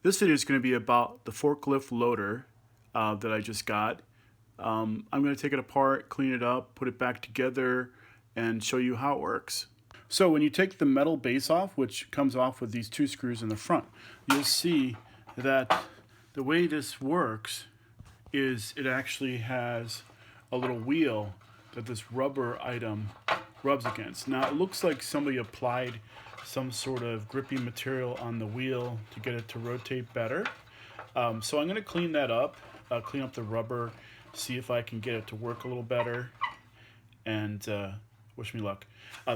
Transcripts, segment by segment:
This video is going to be about the forklift loader that I just got. I'm going to take it apart, clean it up, put it back together, and show you how it works. So when you take the metal base off, which comes off with these two screws in the front, you'll see that the way this works is it actually has a little wheel that this rubber item rubs against. Now it looks like somebody applied some sort of gripping material on the wheel to get it to rotate better. So I'm going to clean that up, clean up the rubber, see if I can get it to work a little better, and wish me luck.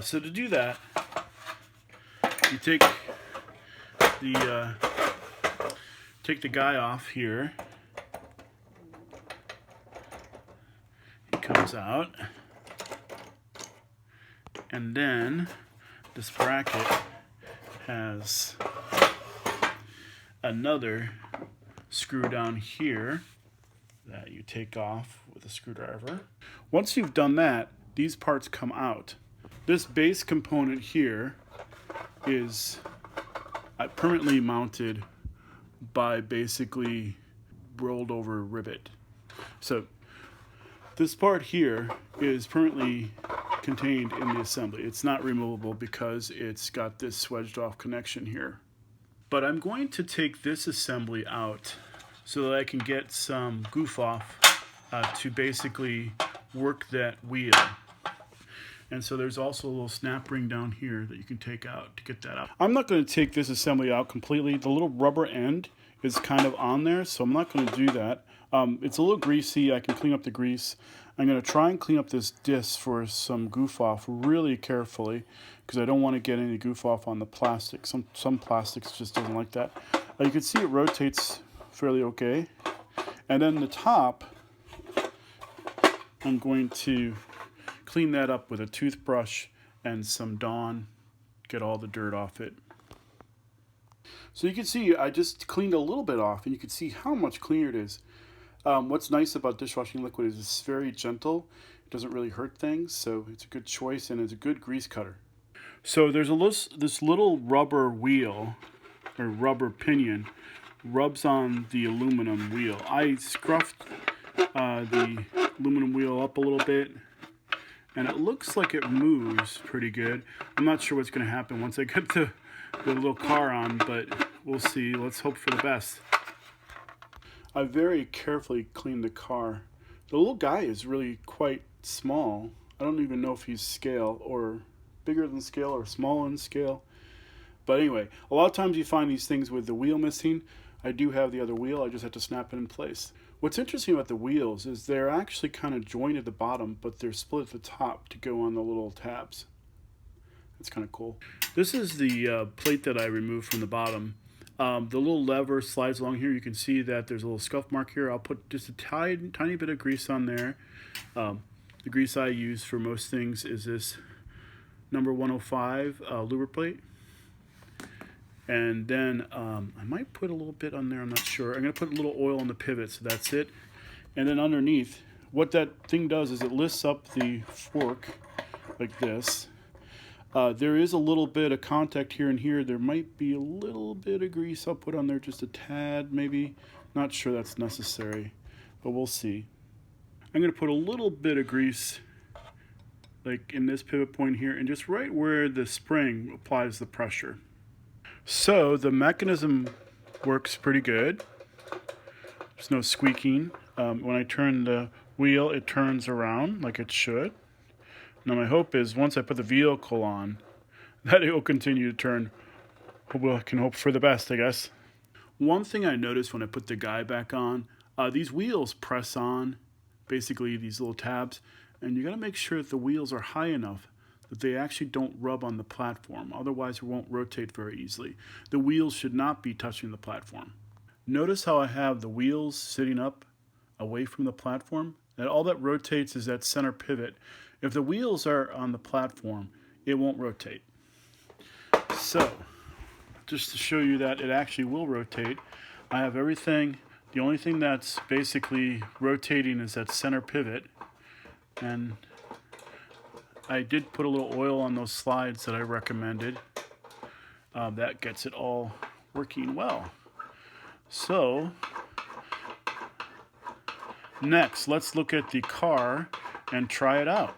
So to do that, you take the guy off here. He comes out, and then this bracket has another screw down here that you take off with a screwdriver. Once you've done that, these parts come out. This base component here is permanently mounted by basically rolled over rivet. So this part here is permanently contained in the assembly. It's not removable because it's got this wedged off connection here. But I'm going to take this assembly out so that I can get some goof off to basically work that wheel. And so there's also a little snap ring down here that you can take out to get that out. I'm not going to take this assembly out completely. The little rubber end is kind of on there, so I'm not going to do that. It's a little greasy. I can clean up the grease. I'm going to try and clean up this disc for some goof off really carefully because I don't want to get any goof off on the plastic. Some plastics just doesn't like that. You can see it rotates fairly okay. And then the top, I'm going to clean that up with a toothbrush and some Dawn, get all the dirt off it. So you can see I just cleaned a little bit off, and you can see how much cleaner it is. What's nice about dishwashing liquid is it's very gentle. It doesn't really hurt things, so it's a good choice, and it's a good grease cutter. So there's this little rubber wheel, or rubber pinion, rubs on the aluminum wheel. I scruffed the aluminum wheel up a little bit, and it looks like it moves pretty good. I'm not sure what's going to happen once I get the little car on, but we'll see. Let's hope for the best. I very carefully cleaned the car. The little guy is really quite small. I don't even know if he's scale or bigger than scale or smaller than scale. But anyway, a lot of times you find these things with the wheel missing. I do have the other wheel. I just have to snap it in place. What's interesting about the wheels is they're actually kind of joined at the bottom, but they're split at the top to go on the little tabs. That's kind of cool. This is the plate that I removed from the bottom. The little lever slides along here. You can see that there's a little scuff mark here. I'll put just a tiny bit of grease on there. The grease I use for most things is this number 105 lubricator plate. And then I might put a little bit on there, I'm not sure. I'm going to put a little oil on the pivot, so that's it. And then underneath, what that thing does is it lifts up the fork like this. There is a little bit of contact here and here. There might be a little bit of grease I'll put on there, just a tad maybe. Not sure that's necessary, but we'll see. I'm going to put a little bit of grease like in this pivot point here, and just right where the spring applies the pressure. So the mechanism works pretty good. There's no squeaking. When I turn the wheel, it turns around like it should. Now my hope is once I put the vehicle on, that it will continue to turn. I can hope for the best, I guess. One thing I noticed when I put the guy back on, these wheels press on, basically these little tabs, and you got to make sure that the wheels are high enough that they actually don't rub on the platform. Otherwise, it won't rotate very easily. The wheels should not be touching the platform. Notice how I have the wheels sitting up away from the platform? And all that rotates is that center pivot. If the wheels are on the platform, it won't rotate. So, just to show you that it actually will rotate, I have everything. The only thing that's basically rotating is that center pivot. And I did put a little oil on those slides that I recommended. That gets it all working well. So next, let's look at the car and try it out.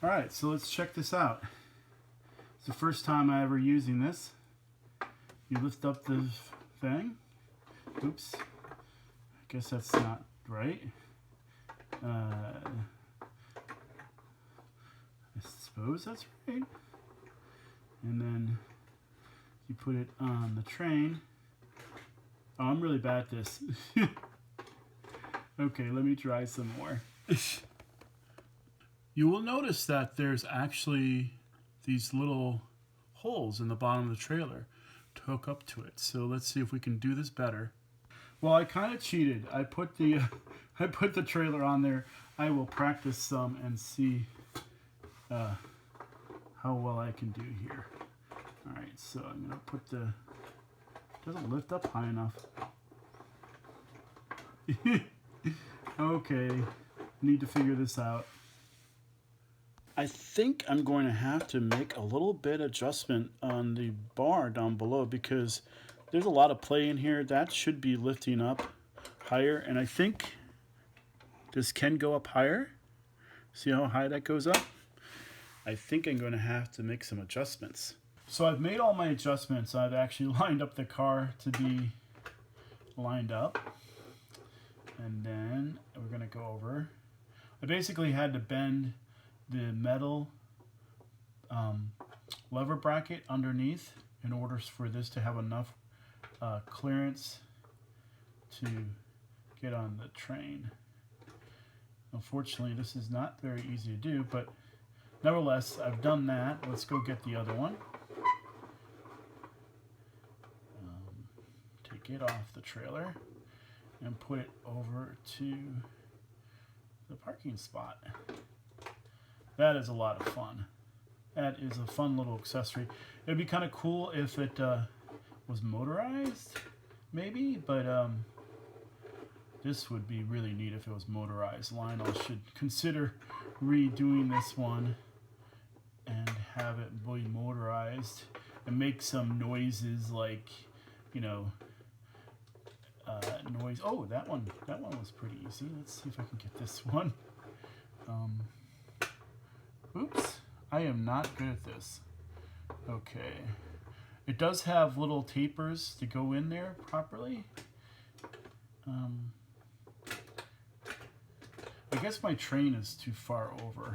All right, so let's check this out. It's the first time I ever using this. You lift up the thing. Oops. I guess that's not right. I suppose that's right. And then you put it on the train. Oh, I'm really bad at this. Okay, let me try some more. You will notice that there's actually these little holes in the bottom of the trailer to hook up to it. So let's see if we can do this better. Well, I kind of cheated. I put the trailer on there. I will practice some and see how well I can do here. All right, so I'm gonna put the. Doesn't lift up high enough. Okay, need to figure this out. I think I'm going to have to make a little bit adjustment on the bar down below because there's a lot of play in here. That should be lifting up higher, and I think this can go up higher. See how high that goes up? I think I'm going to have to make some adjustments. So I've made all my adjustments. I've actually lined up the car to be lined up. And then we're going to go over. I basically had to bend the metal lever bracket underneath in order for this to have enough clearance to get on the train. Unfortunately, this is not very easy to do, but nevertheless, I've done that. Let's go get the other one. Take it off the trailer and put it over to the parking spot. That is a lot of fun. That is a fun little accessory. It'd be kind of cool if it was motorized, maybe, but this would be really neat if it was motorized. Lionel should consider redoing this one and have it be motorized and make some noises like, you know, noise. Oh, that one was pretty easy. Let's see if I can get this one. Oops, I am not good at this. Okay, it does have little tapers to go in there properly. I guess my train is too far over.